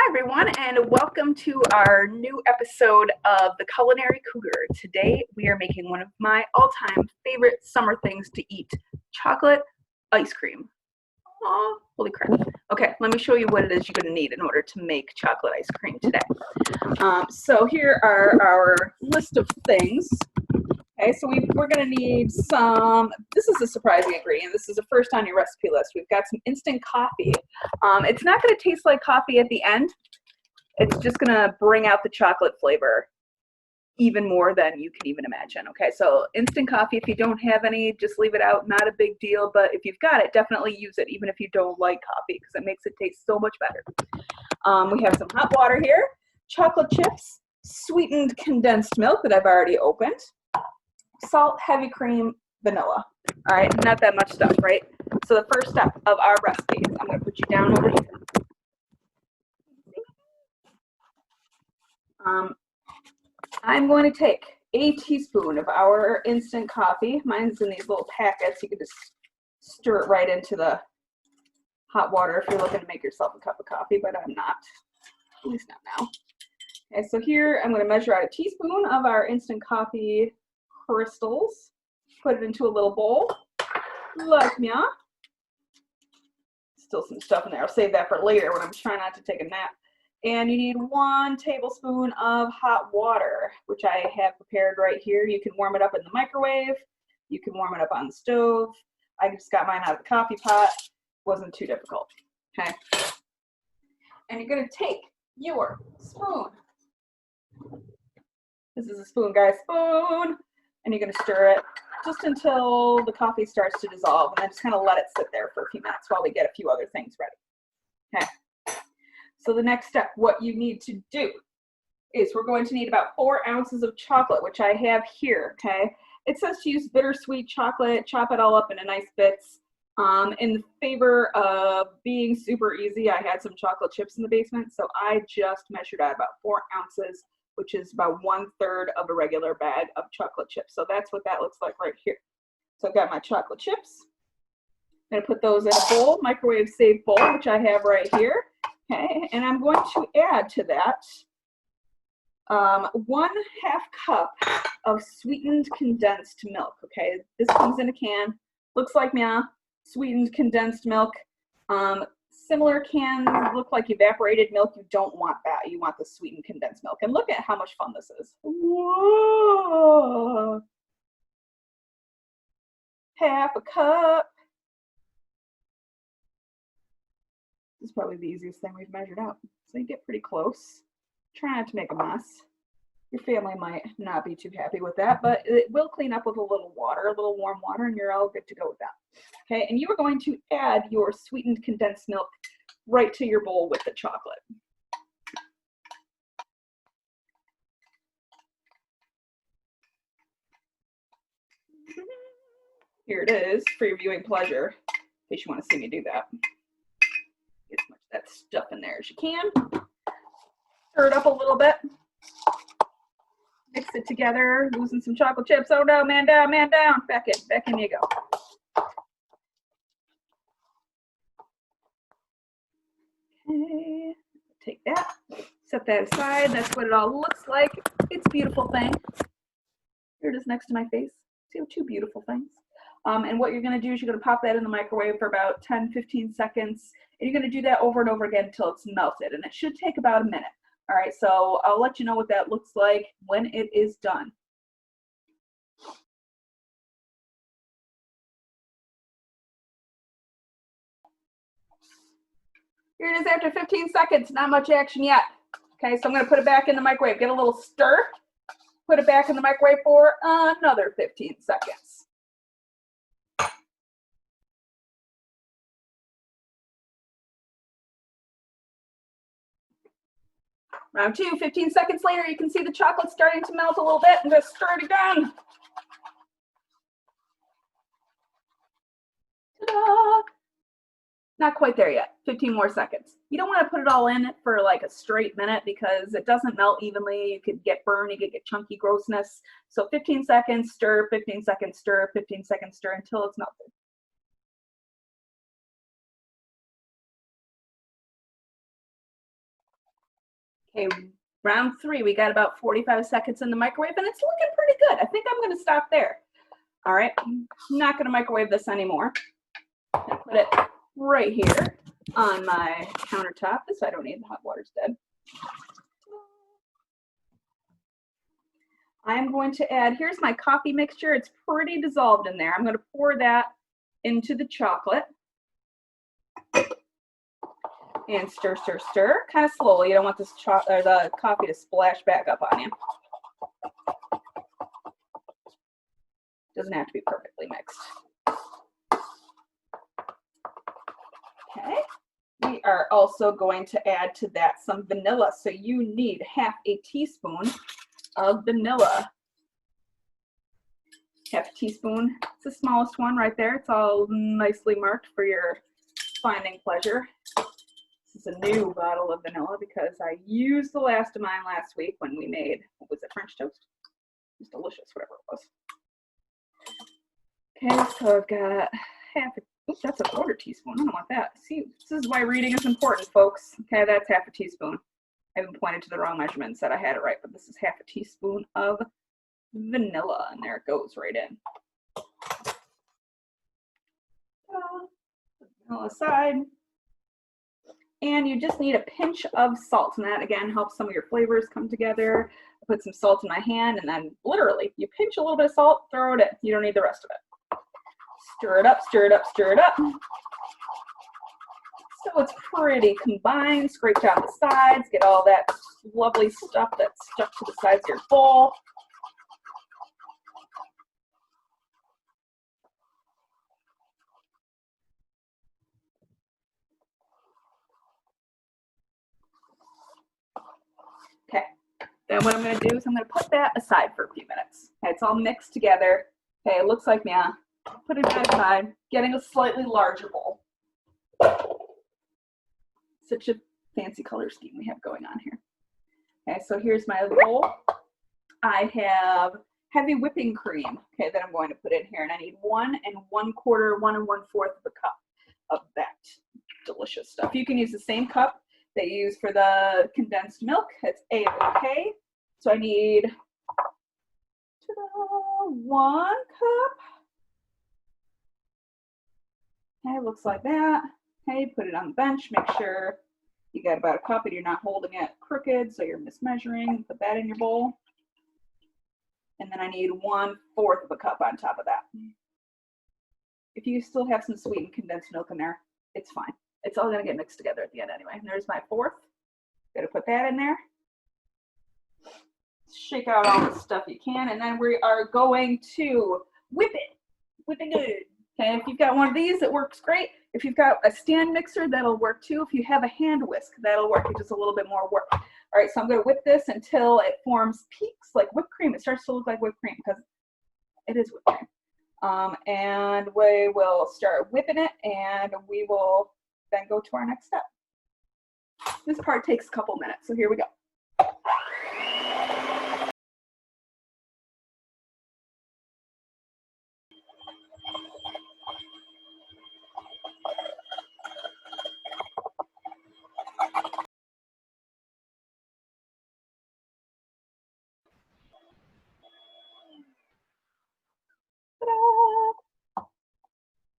Hi everyone, and welcome to our new episode of the Culinary Cougar. Today we are making one of my all-time favorite summer things to eat, chocolate ice cream. Oh, holy crap. Okay, let me show you what it is you're going to need in order to make chocolate ice cream today. So here are our list of things. Okay, so we're going to need some, this is a surprising ingredient. This is the first on your recipe list. We've got some instant coffee. It's not going to taste like coffee at the end. It's just going to bring out the chocolate flavor even more than you can even imagine. Okay, so instant coffee, if you don't have any, just leave it out. Not a big deal, but if you've got it, definitely use it, even if you don't like coffee, because it makes it taste so much better. We have some hot water here, chocolate chips, sweetened condensed milk that I've already opened, salt, heavy cream, vanilla. All right, not that much stuff, right? So the first step of our recipe is I'm going to put you down over here. I'm going to take a teaspoon of our instant coffee. Mine's in these little packets. You can just stir it right into the hot water if you're looking to make yourself a cup of coffee, but I'm not, at least not now. Okay, so here I'm going to measure out a teaspoon of our instant coffee crystals, put it into a little bowl, like me. Still some stuff in there. I'll save that for later when I'm trying not to take a nap. And you need 1 tablespoon of hot water, which I have prepared right here. You can warm it up in the microwave. You can warm it up on the stove. I just got mine out of the coffee pot. Wasn't too difficult. Okay. And you're going to take your spoon. This is a spoon, guys. Spoon. And you're going to stir it just until the coffee starts to dissolve. And then just kind of let it sit there for a few minutes while we get a few other things ready. Okay. So the next step, what you need to do is we're going to need about 4 ounces of chocolate, which I have here, okay? It says to use bittersweet chocolate, chop it all up into nice bits. In favor of being super easy, I had some chocolate chips in the basement, so I just measured out about 4 ounces, which is about 1/3 of a regular bag of chocolate chips. So that's what that looks like right here. So I've got my chocolate chips. I'm gonna put those in a bowl, microwave safe bowl, which I have right here. Okay, and I'm going to add to that 1/2 cup of sweetened condensed milk. Okay, this comes in a can, looks like meow, sweetened condensed milk. Similar cans look like evaporated milk. You don't want that. You want the sweetened condensed milk. And look at how much fun this is. Whoa! 1/2 cup. This is probably the easiest thing we've measured out. So you get pretty close. Try not to make a mess. Your family might not be too happy with that, but it will clean up with a little water, a little warm water, and you're all good to go with that. Okay, and you are going to add your sweetened condensed milk right to your bowl with the chocolate. Here it is for your viewing pleasure, in case you want to see me do that. Get as much of that stuff in there as you can. Stir it up a little bit. Mix it together, losing some chocolate chips. Oh no, man down, man down. Back in you go. Okay, take that, set that aside. That's what it all looks like. It's a beautiful thing. Here it is next to my face. See, 2 beautiful things. And what you're going to do is you're going to pop that in the microwave for about 10-15 seconds. And you're going to do that over and over again until it's melted. And it should take about a minute. All right, so I'll let you know what that looks like when it is done. Here it is after 15 seconds. Not much action yet. Okay, so I'm going to put it back in the microwave. Get a little stir. Put it back in the microwave for another 15 seconds. Round 2, 15 seconds later, you can see the chocolate starting to melt a little bit. I'm going to stir it again. Ta-da! Not quite there yet. 15 more seconds. You don't want to put it all in for like a straight minute because it doesn't melt evenly. You could get burned, you could get chunky grossness. So 15 seconds, stir, 15 seconds, stir, 15 seconds, stir until it's melted. Okay, round 3, we got about 45 seconds in the microwave and it's looking pretty good. I think I'm gonna stop there. All right, I'm not gonna microwave this anymore. I'm gonna put it right here on my countertop. This I don't need, the hot water's dead. I'm going to add, here's my coffee mixture. It's pretty dissolved in there. I'm going to pour that into the chocolate and stir, stir, stir, kind of slowly. You don't want this the coffee to splash back up on you. Doesn't have to be perfectly mixed. Okay. We are also going to add to that some vanilla. So you need half a teaspoon of vanilla. Half a teaspoon. It's the smallest one right there. It's all nicely marked for your finding pleasure. This is a new bottle of vanilla because I used the last of mine last week when we made, what was it, French toast? It was delicious, whatever it was. Okay, so I've got half a, oops, that's a quarter teaspoon. I don't want that. See, this is why reading is important, folks. Okay, that's half a teaspoon. I haven't pointed to the wrong measurement and said I had it right, but this is half a teaspoon of vanilla, and there it goes right in. Vanilla aside. And you just need a pinch of salt, and that again helps some of your flavors come together. I put some salt in my hand, and then literally you pinch a little bit of salt, throw it in. You don't need the rest of it. Stir it up, stir it up, stir it up. So it's pretty combined. Scrape down the sides, get all that lovely stuff that's stuck to the sides of your bowl. Okay, then what I'm going to do is I'm going to put that aside for a few minutes. Okay, it's all mixed together. Okay, it looks like, yeah, put it back aside, getting a slightly larger bowl. Such a fancy color scheme we have going on here. Okay, so here's my bowl. I have heavy whipping cream, okay, that I'm going to put in here, and I need 1 1/4, 1 1/4 of a cup of that delicious stuff. You can use the same cup that you use for the condensed milk. It's A-okay. So I need 1 cup. Okay, looks like that. Okay, put it on the bench. Make sure you got about a cup and you're not holding it crooked, so you're mismeasuring. Put that in your bowl. And then I need 1/4 of a cup on top of that. If you still have some sweetened condensed milk in there, it's fine. It's all gonna get mixed together at the end anyway. And there's my 1/4. Gotta put that in there. Shake out all the stuff you can, and then we are going to whip it. Whip it good. Okay, if you've got one of these, it works great. If you've got a stand mixer, that'll work too. If you have a hand whisk, that'll work. It's just a little bit more work. All right, so I'm going to whip this until it forms peaks like whipped cream. It starts to look like whipped cream because it is whipped cream. And we will start whipping it, and we will then go to our next step. This part takes a couple minutes, so here we go.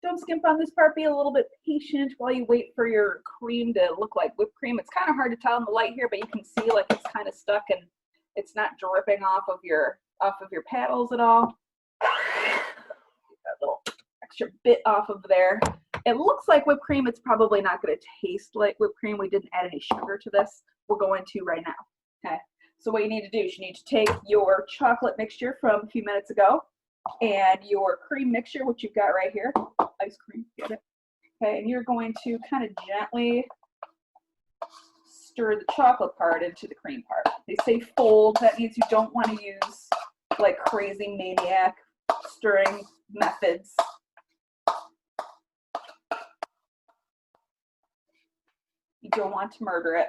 Don't skimp on this part. Be a little bit patient while you wait for your cream to look like whipped cream. It's kind of hard to tell in the light here, but you can see like it's kind of stuck and it's not dripping off of your paddles at all. That little extra bit off of there. It looks like whipped cream. It's probably not going to taste like whipped cream. We didn't add any sugar to this. We're going to right now. Okay. So what you need to do is you need to take your chocolate mixture from a few minutes ago and your cream mixture, which you've got right here, ice cream, get it? Okay, and you're going to kind of gently stir the chocolate part into the cream part. They say fold, that means you don't want to use like crazy maniac stirring methods. You don't want to murder it.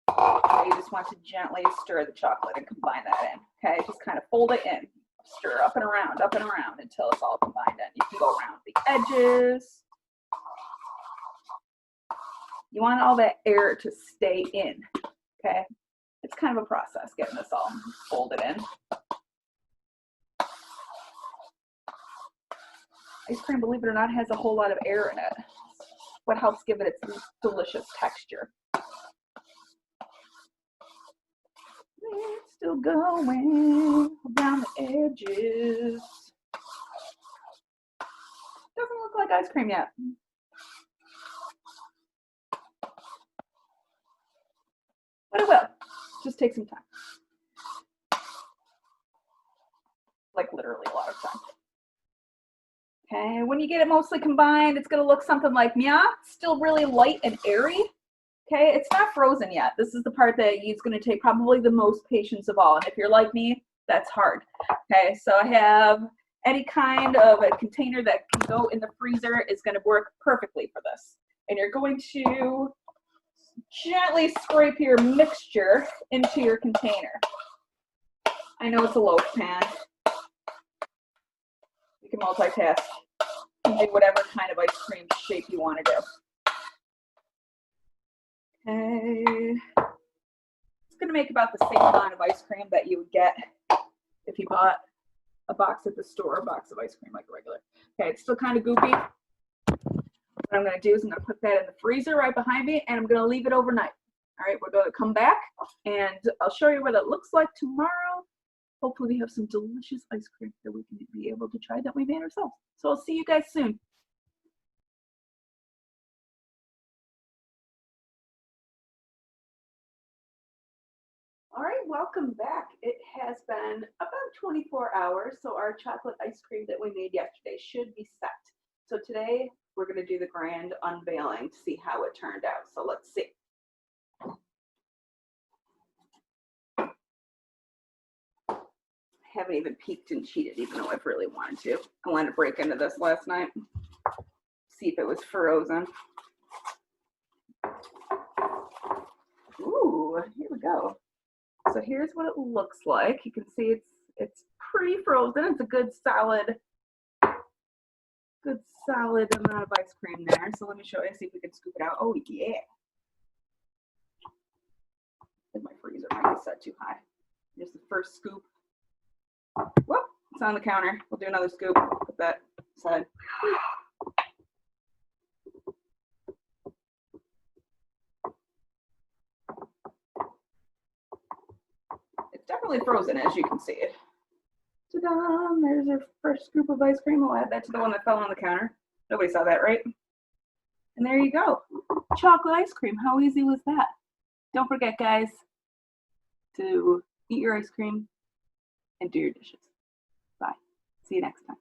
Okay, you just want to gently stir the chocolate and combine that in. Okay, just kind of fold it in. Stir up and around until it's all combined in. You can go around the edges. You want all that air to stay in, okay? it's kind of a process getting this all folded in. Ice cream, believe it or not, has a whole lot of air in it. What helps give it its delicious texture. It's still going around the edges. Doesn't look like ice cream yet. But it will. Just take some time. Like literally a lot of time. Okay, when you get it mostly combined, it's gonna look something like meow. Still really light and airy. Okay, it's not frozen yet. This is the part that is gonna take probably the most patience of all. And if you're like me, that's hard. Okay, so I have any kind of a container that can go in the freezer is gonna work perfectly for this. And you're going to gently scrape your mixture into your container. I know it's a loaf pan. You can multitask and do whatever kind of ice cream shape you want to do. Okay. It's going to make about the same amount of ice cream that you would get if you bought a box at the store, a box of ice cream like a regular. Okay, it's still kind of goopy. What I'm going to do is I'm going to put that in the freezer right behind me, and I'm going to leave it overnight. All right, we're going to come back, and I'll show you what it looks like tomorrow. Hopefully we have some delicious ice cream that we can be able to try that we made ourselves. So I'll see you guys soon. All right, welcome back. It has been about 24 hours, so our chocolate ice cream that we made yesterday should be set. So today we're going to do the grand unveiling to see how it turned out. So let's see. Haven't even peeked and cheated, even though I've really wanted to. I wanted to break into this last night, see if it was frozen. Ooh, here we go. So here's what it looks like. You can see it's pretty frozen. It's a good solid amount of ice cream there. So let me show you, see if we can scoop it out. Oh yeah. I think my freezer might be set too high. Here's the first scoop. Whoop, it's on the counter. We'll do another scoop. Put that aside. It's definitely frozen, as you can see it. Ta-da! There's our first scoop of ice cream. We'll add that to the one that fell on the counter. Nobody saw that, right? And there you go. Chocolate ice cream. How easy was that? Don't forget, guys, to eat your ice cream and do your dishes. Bye. See you next time.